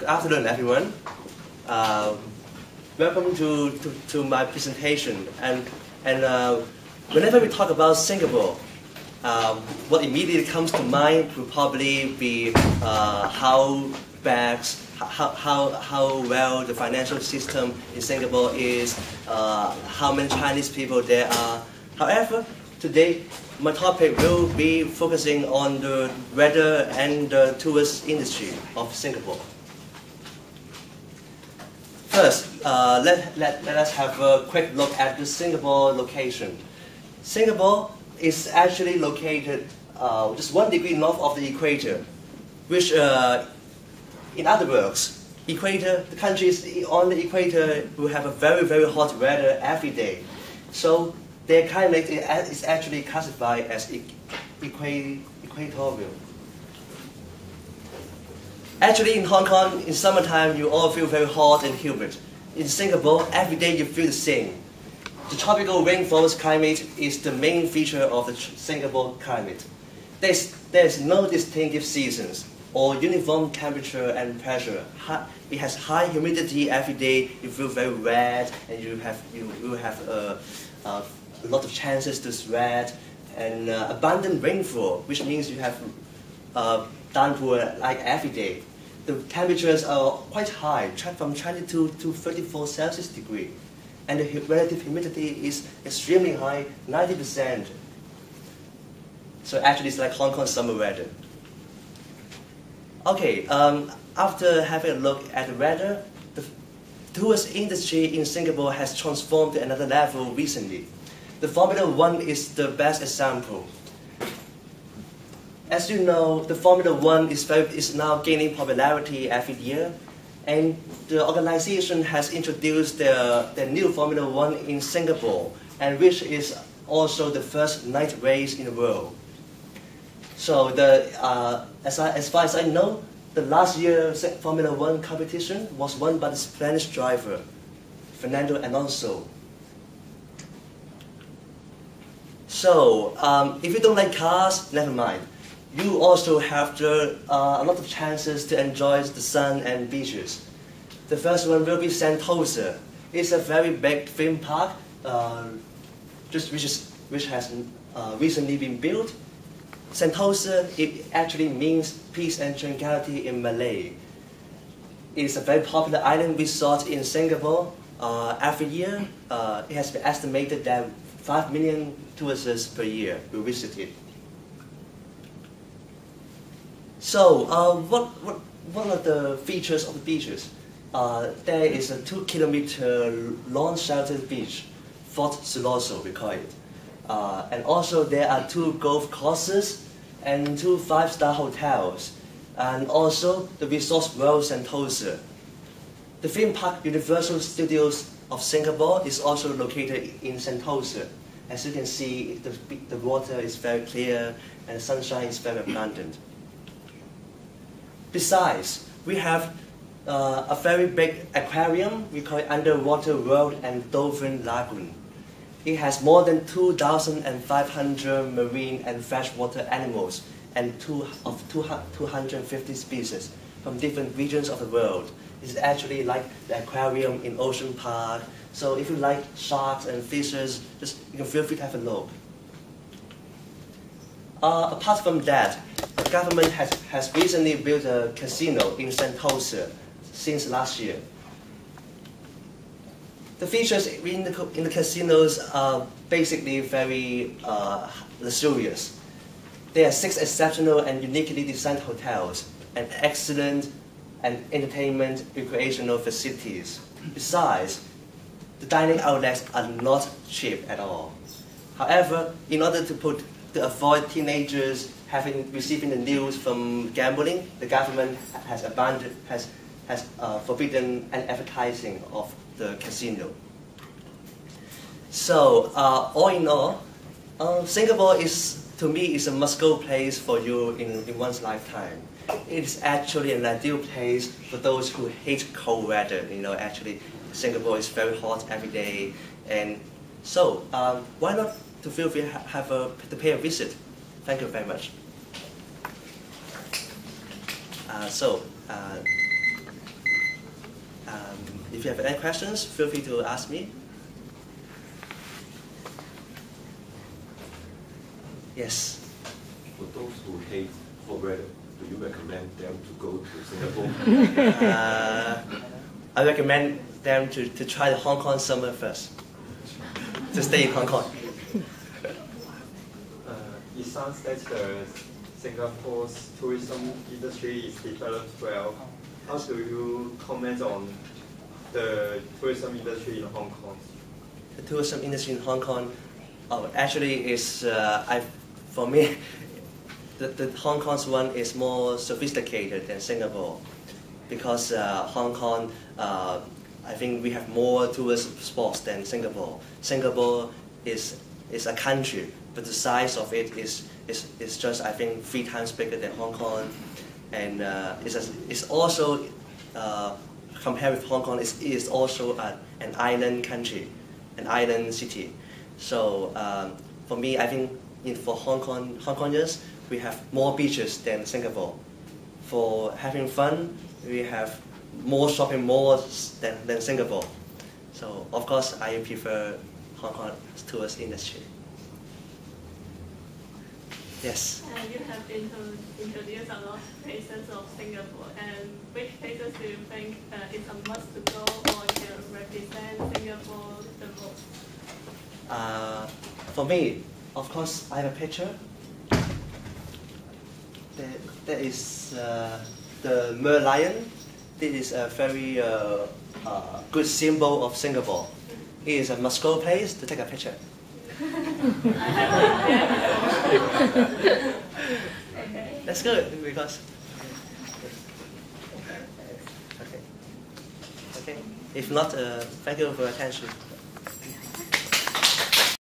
afternoon, everyone. Uh, Welcome to my presentation. Whenever we talk about Singapore, what immediately comes to mind will probably be how well the financial system in Singapore is, how many Chinese people there are. However, today my topic will be focusing on the weather and the tourist industry of Singapore. First, let us have a quick look at the Singapore location. Singapore is actually located just 1 degree north of the equator, which, in other words, the country is on the equator will have a very, very hot weather every day. So their climate is actually classified as equatorial. Actually, in Hong Kong, in summertime, you all feel very hot and humid. In Singapore, every day you feel the same. The tropical rainforest climate is the main feature of the Singapore climate. There's no distinctive seasons or uniform temperature and pressure. It has high humidity every day. You feel very wet, and you will have a lot of chances to sweat, and abundant rainfall, which means you have downpour like every day. The temperatures are quite high, from 22 to 34 Celsius degree, and the relative humidity is extremely high, 90%. So actually, it's like Hong Kong summer weather. Okay, after having a look at the weather, the tourist industry in Singapore has transformed to another level recently. The Formula One is the best example. As you know, the Formula One is now gaining popularity every year, and the organization has introduced their new Formula One in Singapore, and which is also the first night race in the world. So as far as I know, the last year's Formula One competition was won by the Spanish driver, Fernando Alonso. So if you don't like cars, never mind. You also have a lot of chances to enjoy the sun and beaches. The first one will be Sentosa. It's a very big theme park, which has recently been built. Sentosa, it actually means peace and tranquility in Malay. It's a very popular island resort in Singapore. Every year, it has been estimated that 5 million tourists per year will visit it. So, what are the features of the beaches? There is a 2-kilometer long sheltered beach, Fort Siloso, we call it. And also there are 2 golf courses and 2 5-star hotels, and also the Resorts World Sentosa. The theme park Universal Studios of Singapore is also located in Sentosa. As you can see, the water is very clear and the sunshine is very abundant. Besides, we have a very big aquarium, we call it Underwater World and Dolphin Lagoon. It has more than 2,500 marine and freshwater animals and 250 species from different regions of the world. It's actually like the aquarium in Ocean Park. So if you like sharks and fishes, you can feel free to have a look. Apart from that, the government has recently built a casino in Sentosa since last year. The features in the casinos are basically very luxurious. There are 6 exceptional and uniquely designed hotels and excellent entertainment recreational facilities. Besides, the dining outlets are not cheap at all. However, in order to avoid teenagers receiving the news from gambling, the government has forbidden an advertising of the casino. So, all in all, Singapore to me is a must-go place for you in one's lifetime. It is actually an ideal place for those who hate cold weather. Actually, Singapore is very hot every day, and so why not to feel free to pay a visit? Thank you very much. if you have any questions, feel free to ask me. Yes. For those who hate hot weather, do you recommend them to go to Singapore? I recommend them to try the Hong Kong summer first, to stay in Hong Kong. It sounds that Singapore's tourism industry is developed well. How do you comment on the tourism industry in Hong Kong? The tourism industry in Hong Kong, actually is, for me, the Hong Kong's one is more sophisticated than Singapore, because Hong Kong, I think we have more tourist spots than Singapore. Singapore is a country, but the size of it is just, I think, 3 times bigger than Hong Kong, and it's also compared with Hong Kong, it is also an island country, an island city. So for me, I think for Hong Kongers, we have more beaches than Singapore. For having fun, we have more shopping malls than Singapore. So of course, I prefer Hong Kong's tourist industry. Yes. You have introduced a lot of places of Singapore, and which places do you think is a must to go or can represent Singapore the most? For me, of course, I have a picture. That is the Merlion. This is a very good symbol of Singapore. It is a must-go place to take a picture. That's good because. Okay. If not, thank you for your attention.